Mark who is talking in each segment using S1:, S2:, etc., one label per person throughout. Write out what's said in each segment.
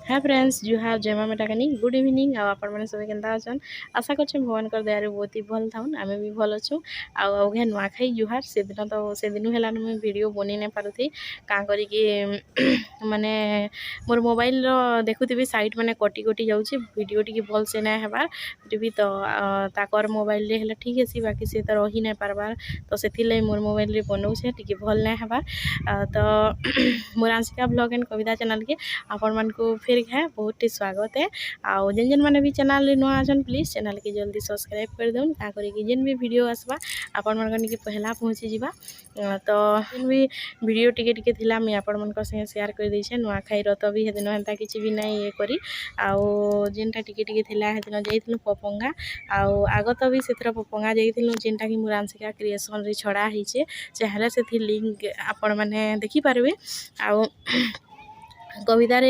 S1: hi friends जुहार जय माँ मेटाकानी good evening आपण मैंने सब केन्ता अछन आशा करछे भगवान कर दयारे बहुत ही भल थाउन आमे भी भल अछु आगे नुआखाई जुहार से दिन तो से दिन हेलान मुझे वीडियो बनी नहीं पारुथी का करी माने मोर मोबाइल रो देखुथिबी साइट माने कटी कटी जाउची वीडियो टिके भल से ना हेबार भी तो ताकर मोबाइल रे हेला ठीक है बाकी से तो रही नहीं पारबार तो से मोर मोबाइल रे बनाऊे टिके भल ना हेबार तो मोर Anshika blog and Kavita channel के आपण मान को फिर है बहुत ही स्वागत है आउ जेन जेन मैंने भी चैनल नुआ अछन प्लीज चैनल के जल्दी सब्सक्राइब कर देउन का करी जेन भी वीडियो आसबा आपण मन के पहला पहुँची जीवा तो जेन भी वीडियो टिके टिके थिला मैं आपण मन संगे शेयर कर देछे नुआ खाई रत भी हेदिन हेंता किछि भी नहीं ये करी आउ जेनटा टिके टिके थिला हेदिन जाइथिलु पपंगा आउ आगत भी सेथरा पपंगा जाइथिलु जेनटा कि मुरांसिका क्रिएशन रे छड़ा हिचे चाहेले से लिंक आपण माने देखि पारबे आउ कवितार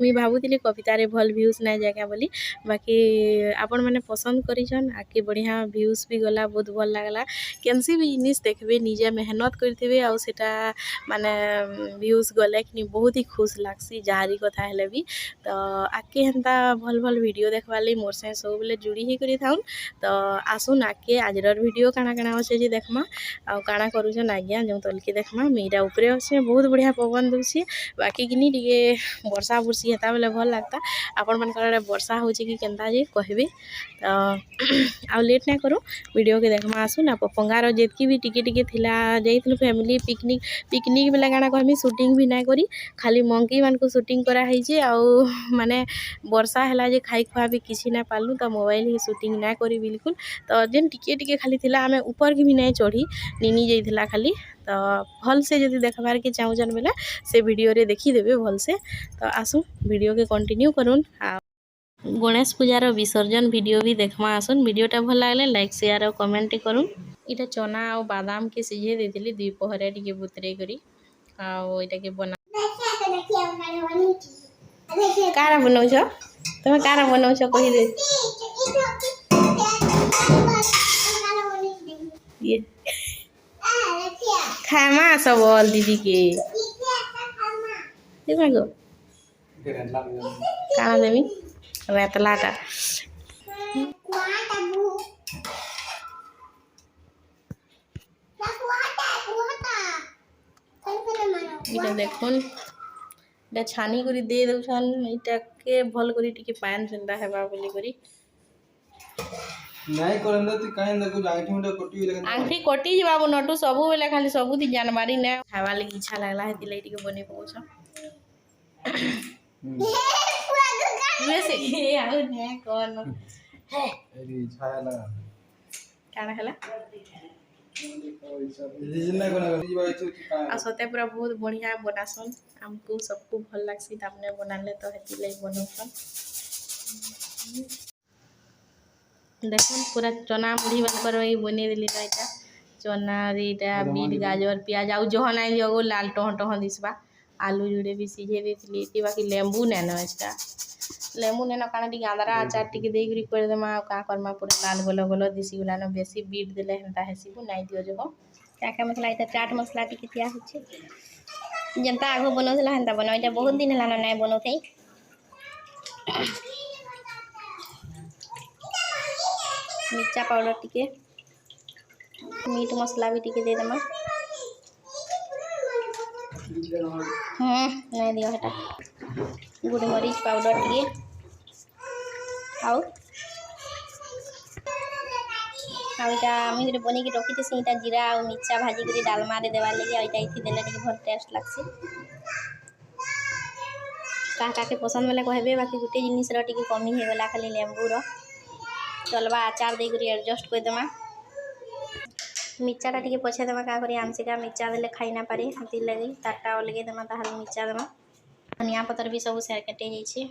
S1: मुई भावुली कवितार भल भ्यूज ना जाए बोली बाकी आपण मैंने पसंद करिछन आके बढ़िया भ्यूज भी गला बहुत भल लगला केनसी भी जिनिस देखबे निजे मेहनत करथिबे आउ सेटा माने भ्यूज गले कि बहुत ही खुश लागसी जारी कथा हेले भी तो आके हेंता भल भल वीडियो देखबार लई मोर से सब बेले जुड़ी ही करी थाउन तो आसुन आके आजर वीडियो काना काना अच्छे जे देखमा आउ काना करूछन आज्ञा जो तलके देखमा मेरा ऊपरे अच्छे बहुत बढ़िया पवन दूसी बाकी किनी टिके वर्षा बुर्सी हेता बेले भल लगता आपण मन करे वर्षा होची कि केनता जे कहबे तो आ लेट ना करू वीडियो के देखमा आसु ना पपंगार जेतकी भी टिके टिके थिला जाइथनु फैमिली पिकनिक बेला गाना कहमी शूटिंग भी ना करी खाली मंकी मान को शूटिंग करा हिजे आउ माने वर्षा हैला जे खाई खुआ भी किसी ना पालु तो मोबाइल ही शूटिंग ना करी बिल्कुल तो जेन टिके टिके खाली थिला आमे ऊपर की भी नहीं चढ़ी नीनी जाइथिला खाली तो भल से जदि देखबार के चाहूछन बेले से वीडियो रे देखी देबे भल से तो आसु वीडियो के कंटिन्यू करूँ गणेश पूजार विसर्जन वीडियो भी देखमा आसुन वीडियोटा भल लागले लाइक शेयर और कमेंट करूँ इटा चना और बादाम के सिझे देथिली दुई पहरे टिके बुतरे करी आउ इटा के बना कारा बनाउछ तमे कारा बनाउछ कहि दे ये खामा सब दीदी के गो काना देमी रेतलाटा इटा देखुन इटा छानी करी दे दउछन इटा के भल करी टिके पान सेंदा हेबा बोली करी नाही करंदा ती काहे न को आंठी मुंडा कटी लेकिन आंठी कटी बाबू नटू सबु बेले खाली सबु दी जानबारी ने खावा लगी इच्छा लागला हेती लई टिके बने पउछ वैसे ये आउ ने कोन हे एरी छाया लगा काना हला सते पूरा बहुत बढ़िया बनासन हमको सबको भल लागसी तापने बनाले तो हेती लई बनौसन देखुन पूरा चना मुढ़ी बनकर बने दिली ना इटा चना रेटा बीट गाजर प्याज आउ जह ना जगो लाल टह टह दिसबा आलू जुड़े भी सीझे देथिली ती बाकी लेंबू ने न एटा लेंबू ने न काना टी आंदरा अचार टिके देई करी कर देमा का करमा पूरा लाल गलो गलो दिसी गुला न बेसी बीट देले हेंता हेसिबू नाइ दियो जो क्या मसला इटा चाट मसला टिके तिया होचे जनता आगो बनौला हेंता बनो इटा बहुत दिन हला नाइ बनौथै मिर्चा पाउडर टिके मीट मसला भी टिके दे देमा नहीं दियो हटा गुड़ मरीच पाउडर टिके आउ इटा मुझे बनी के रखी थी इटा जीरा और मिर्चा भाजी करी डालमा रे देवार लगे इटा इथि देले टिके बहुत टेस्ट लागसी का के पसंद वाला कहबे बाकी गुटे जिनिस रो टिके कमी हे गला खाली लेंबू रो चलबा आचार दे करी एडजस्ट कर देमा मिर्चाटा टिके पछे देमा का करी आंशिका मिर्चा देले खाई ना पारे हती लगी ताटा अलगे देमा ताहले मिर्चा देमा धनिया पत्तर भी सब से कटे जाई छी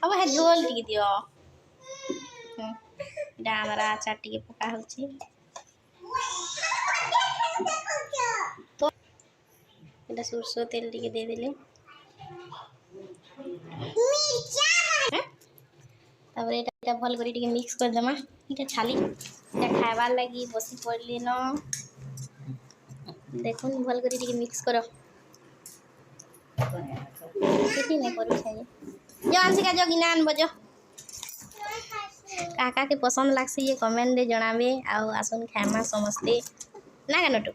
S1: अब है झोल टिके दियो डामरा आचार टिके पका होची तो इटा सरसो तेल टिके दे देले तापर एटा भल करी टिके मिक्स कर देमा इटा छाली इटा खाइबार लगी बसी पड़ली न देखुन भल करी टिके मिक्स करो किसी नहीं करू छे जो आंशिका जो गिना आनब जो काका के पसंद लागसी ये कमेंट रे जणावे आउ आसन खामा समस्ते ना गानटू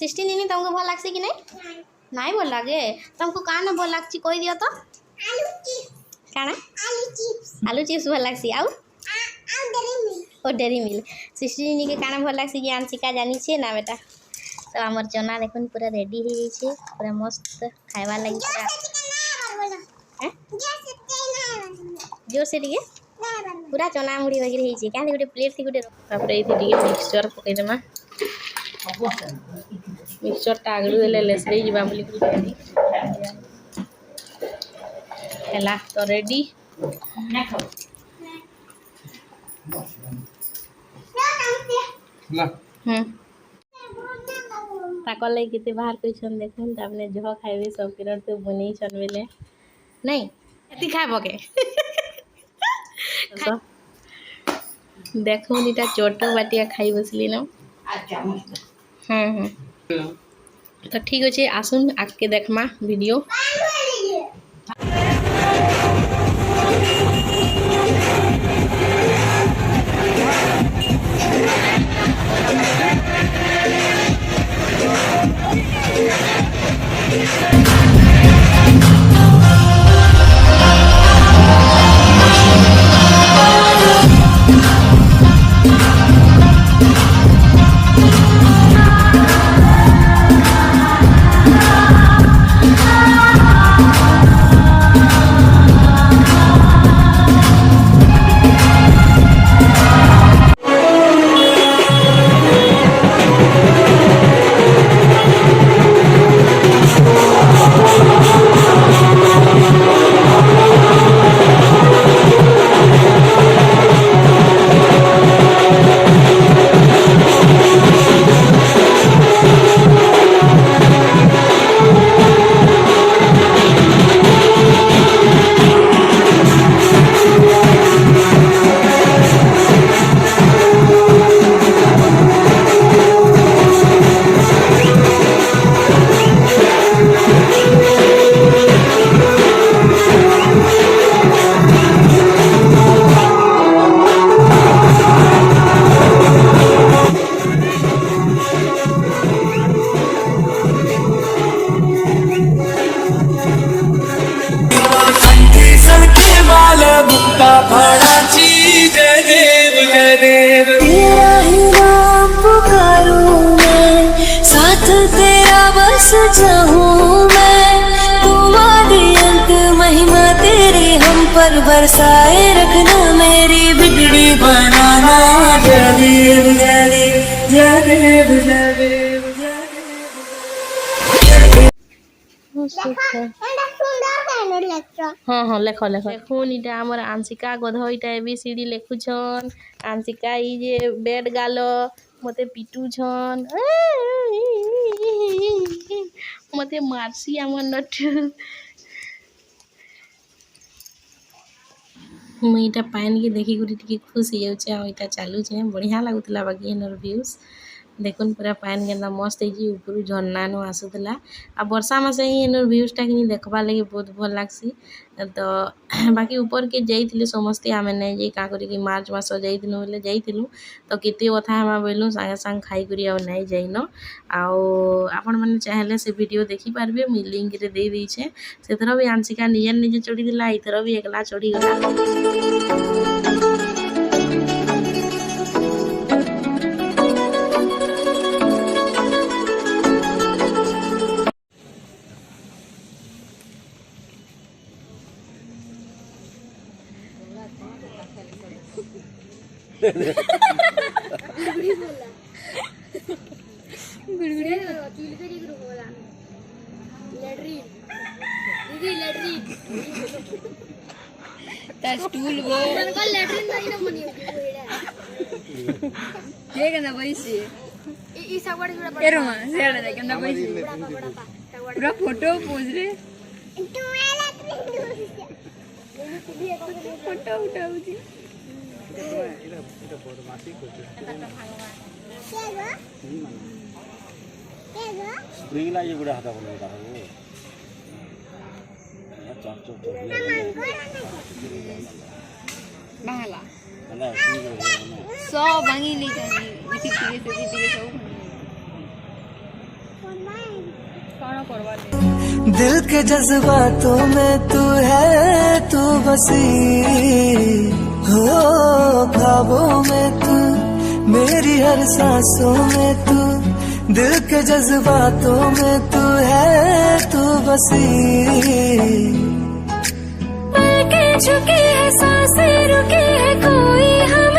S1: 16 इनी तुमको भल लागसी कि नहीं नहीं भल लागे तुमको काना भल लागसी कोई दियो तो आलू चिप्स काना आलू चिप्स भल लागसी आउ ओ डेरी मिल 16 इनी के काना भल लागसी कि आंशिका जानी छे ना बेटा तो आमर चना देखुन पूरा रेडी हो गई छे पूरा मस्त खाइबा लगी जोर से टिके पूरा चना मुड़ी वगैरह होई छे क्या गोटे प्लेट थी गोटे तापर एथि टिके मिक्सचर पकई देमा मिक्सचर टा आगलू देले लेसरे जिबा बोली कहली हैला तो रेडी ना खाओ ना ताकल लगे केते बाहर कइछन देखुन तापने जह खाइबे सब किरण तो बनै छन बेले नहीं एति खाबो के देखो नीटा छोटो बाटिया खाई बसली न तो ठीक अच्छे आसुन आके देखमा वीडियो
S2: चाहूं मैं तुम्हारी अंत महिमा तेरी हम पर बरसाए रखना मेरी बिगड़ी बनाना जलेब जलेब जलेब जलेब
S1: हाँ हाँ लेख लेख देखुन इटा आमर आंशिका गध इटा एबीसीडी लेखुछन आंशिका ई जे बेड गालो मते पिटुछन मते मारसी आमर नटु मुई इटा पाइन के देखि गुटी टिके खुश हो जाउछे आ इटा चालू छे बढ़िया लागुतला बाकी एनर व्यूज देखुन पूरा पाइन केना मस्त है ऊपर झरना नो आसुतला आ वर्षा मासे ही एनर व्यूज टा कि देखबा लगे बहुत भल लागसी तो बाकी ऊपर के जाइथिले समस्ते आमे नै जे का करी कि मार्च मास जाइथिनु बोले जाइथिलु तो केते कथा हमा बोलु संगे संग खाई करी आ नै जाइनो आ आपण माने चाहेले से वीडियो देखि पारबे मु लिंक रे दे दी छे सेथरो भी आंशिका निजे निजे चढ़ी दिला इथरो भी एकला चढ़ी गला
S2: स्टूल वो लैट्रिन नहीं ना बनी ये करना पैसे ई सगवाड़ी जुड़ा एरो मा सेड़ा दे करना पैसे पूरा फोटो पोज रे फोटो उठाऊ जी
S3: ସ୍ପ୍ରିଙ୍ଗ ଲାଗି ଗୋଟେ ହାତ ବୋଲେ ତାକୁ ଚକ୍ ଚକ୍ ଚକ୍
S2: ବାହାଲା
S3: ହେଲା
S2: सब भांगी नहीं जानी इसी से सब कौन करवा ले
S4: दिल के जज्बातों में तू है तू बसी हो ख्वाबों में तू मेरी हर सांसों में तू दिल के जज्बातों में तू है तू बसी पलकें झुकी है सांसें रुकी है कोई हम